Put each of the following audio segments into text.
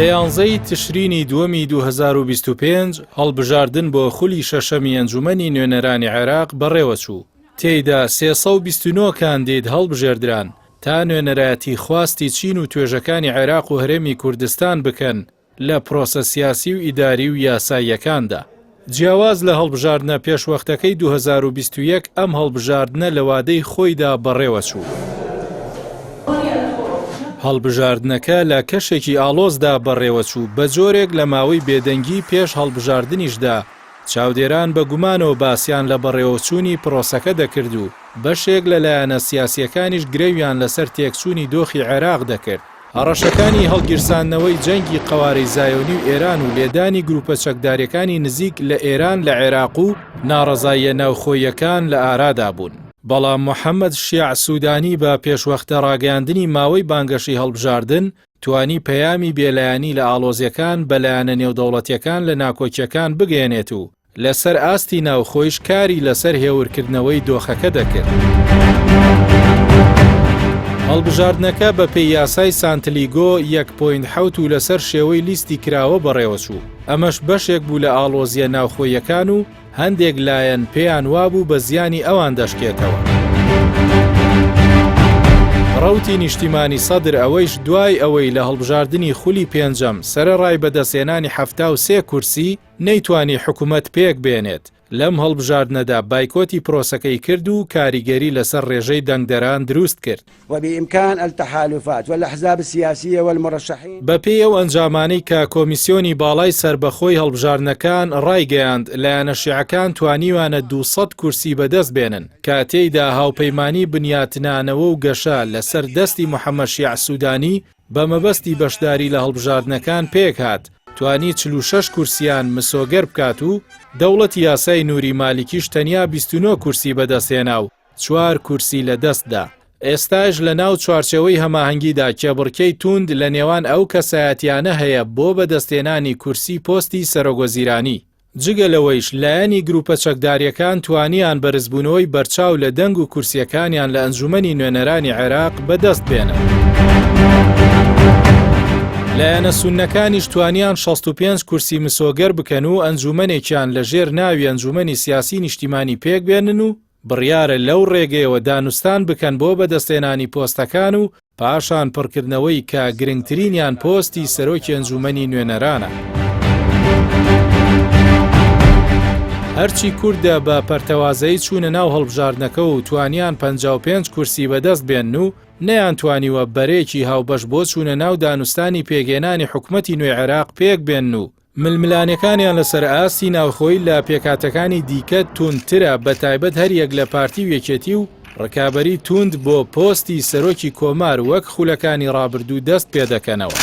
لە 11 تشرینی دووەمی 2025 هەڵبژاردن بۆ خولی شەشەمی ئەنجومەنی نوێنەرانی عێراق بەڕێوەچوو. تێیدا 329 کاندید هەڵبژێردران تا نوێنەرایەتی خواستی چین و توێژەکانی عێراق و هەرێمی کوردستان بکەن لە پرۆسە سیاسی و ئیداری و یاساییەکاندا. جیاواز لە هەڵبژاردنە پێشوەختەکەی 2021 ئەم هەڵبژاردنە لە وادەی خۆیدا بەڕێوەچوو. هەڵبژاردنەکە لە کەشێکی ئاڵۆزدا بەڕێوەچوو بە جۆرێک لە ماوەی بێدەنگی پێش هەڵبژاردنیشدا چاودێران بە گومانەوە باسییان لە بەڕێوەچوونی پرۆسەکە دەکرد و بەشێک لەلایەنە سیاسیەکانیش گرێویان لەسەر تێکچوونی دۆخی عێراق دەکرد. هەڕەشەکانی هەڵگیرساندنەوەی جەنگی قەواری زایۆنی و ئێران و لێدانی گروپە چەکداریەکانی نزیک لە ئێران لە عێراق و ناڕەزاییە ناوخۆیەکان لە ئارادا بوون. بەڵام محەممەد شیع سوودانی بە پێشوەختە ڕاگەاندنی ماوەی بانگەشی هەڵبژاردن توانی پەیامی بێلایانی لە ئاڵۆزیەکان بەلایەنە نێودەوڵەتیەکان لە ناکۆکیەکان بگەێنێت و لەسەر ئاستی ناوخۆیش کاری لەسەر هێورکردنەوەی دۆخەکە دەکرد. هەڵبژاردنەکە بە پێی یاسای سانتلیگۆ 1.7 و لەسەر شێوەی لیستی کراوە بەڕێوەچوو. ئەمەش بەشێک بوو لە ئاڵۆزیە ناوخۆیەکان و هەندێک لایەن پێیان وابوو بە زیانی ئەوان دەشکێتەوە. ڕەوتی نیشتیمانی سەدر ئەوەیش دوای ئەوەی لە هەڵبژاردننی خولی پێنجەم سەرەڕای بەدەستێنانی 73 کورسی نەیتوانی حکوومەت پێک بێنێت. لەم هەڵبژاردنەدا بایکۆتی پرۆسەکەی کرد و کاریگەری لەسەر ڕێژەی دەنگدەران دروست کرد. وبإمكان التحالفات والأحزاب السياسية والمرشحين بەپێی ئەو ئەنجامانەی کە کۆمیسیۆنی باڵای سربەخۆی هەڵبژاردنەکان ڕایگەیاند لایەنە شیعەکان توانیوانە 200 کورسی بەدەست بێنن کە تێیدا هاوپەیمانی بنیاتنانەوە و گەشە لەسەر دەستی محەممەد شیع سوودانی بە مەبەستی بەشداری لە هەڵبژاردنەکان پێک هات. توانی 46 کورسیان مسۆگەر بکات و دەوڵەتی یاسای نووری مالیکیش تەنیا 29 کورسی بەدەستێنا و 4 کورسی لە دەستدا. ئێستاش لە ناو چوارچەوەی هەماهەنگیدا کێبڕکەی توند لە نێوان ئەو کەسایەتیانە هەیە بۆ بەدەستێنانی کورسی پۆستی سەرۆگۆزیرانی. جگە لەوەیش لایەنی گروپە چەکداریەکان توانیان بەرزبوونەوەی بەرچاو لە دەنگ و کورسیەکانیان لە ئەنجومەنی نوێنەرانی عێراق بەدەست بێنن. لایەنە سوننەکانیش توانیان 65 کورسی مسۆگەر بکەن و ئەنجومەنێکیان لە ژێر ناوی ئەنجومەنی سیاسی نیشتیمانی پێک بێنن و بڕیارە لەو ڕێگەیەوە دانوستان بکەن بۆ بەدەستێنانی پۆستەکان و پاشان پڕکردنەوەی کە گرنگترینیان پۆستی سەرۆکی ئەنجومەنی نوێنەرانە. هەرچی کووردە بە پەرتەوازایی چوونە ناو هەڵبژاردنەکە و توانیان 55 کورسی بەدەست بێن و نەیان توانیوە بەرێکی هاوبەش بۆ چوونە ناو دانوستانی پێگێنانی حکوومەتی نوێی عێراق پێک بێن و ململانەکانیان لەسەر ئاستی ناوخۆی لە پێکاتەکانی دیکە توندترە بەتایبەت هەر یەک لە پارتی و یەکێتی و ڕکابەری توند بۆ پۆستی سەرۆکی کۆمار وەک خولەکانی ڕابردوو دەست پێ دەکەنەوە.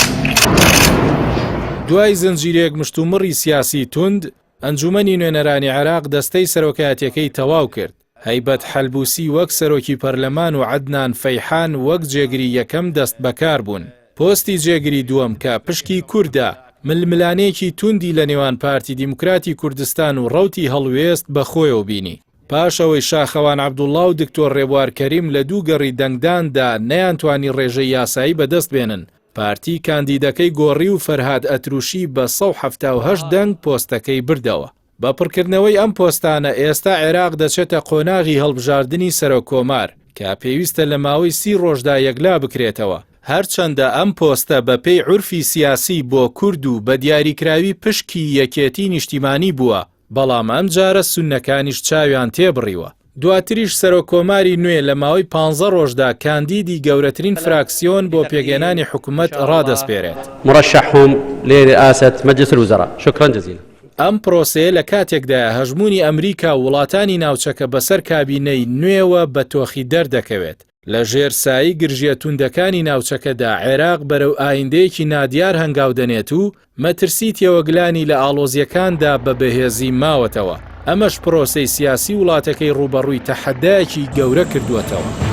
دوای زنجیرێک مشتومڕی سیاسی توند ئەنجومەنی نوێنەرانی عێراق دەستەی سەرۆکایەتیەکەی تەواو کرد. هەیبەت حەلبوسی وەک سەرۆکی پەرلەمان و عەدنان فەیحان وەک جێگری یەکەم دەست بەکار بوون. پۆستی جێگری دووەم کە پشکی کووردە ململانێکی توندی لە نێوان پارتی دیموکراتی کوردستان و ڕەوتی هەڵوێست بەخۆیەوە بینی. پاشەوەی شاخەوان عەبدوڵڵا و دکتۆر ڕێبوار کەریم لە دوو گەڕی دەنگداندا نەیانتوانی ڕێژەی یاسایی بەدەست بێنن. پارتی کاندیدەکەی گۆڕی و فەرهاد ئەتروشی بە 178 دەنگ پۆستەکەی بردەوە. بە پڕکردنەوەی ئەم پۆستانە ئێستا عێراق دەچێتە قۆناغی هەڵبژاردننی سەرۆکۆمار کە پێویستە لە ماوەی 30 ڕۆژدا یەکلا بکرێتەوە. هەرچەندە ئەم پۆستە بە پێی عورفی سیاسی بۆ کورد و بە دیاریکراوی پشکی یەکێتی نیشتیمانی بووە، بەڵام ئەم جارە سوننەکانیش چاویان تێبڕیوە. دواتریش سەرۆکۆماری نوێ لە ماوەی 15 ڕۆژدا کاندیدی گەورەترین فراکسیۆن بۆ پێگەێنانی حکوومەت ڕادەسپێرێت. مرشحهم لرئاسة مجلس الوزراء. شكرا جزيلا. ئەم پرۆسەیە لە کاتێکدا هەژموونی ئەمریکا و وڵاتانی ناوچەکە بەسەر کابینەی نوێوە بە تۆخی دەردەکەوێت. لە ژێرسایی گرژیە توندەکانی ناوچەکەدا عێراق بەرەو ئایندەیەکی نادیار هەنگاو دەنێت و مەترسی تێوەگلانی لە ئاڵۆزیەکاندا بە بەهێزی ماوەتەوە. ئەمەش پرۆسەی سیاسی وڵاتەکەی ڕوبەڕووی تەحەدایەکی گەورە کردووەتەوە.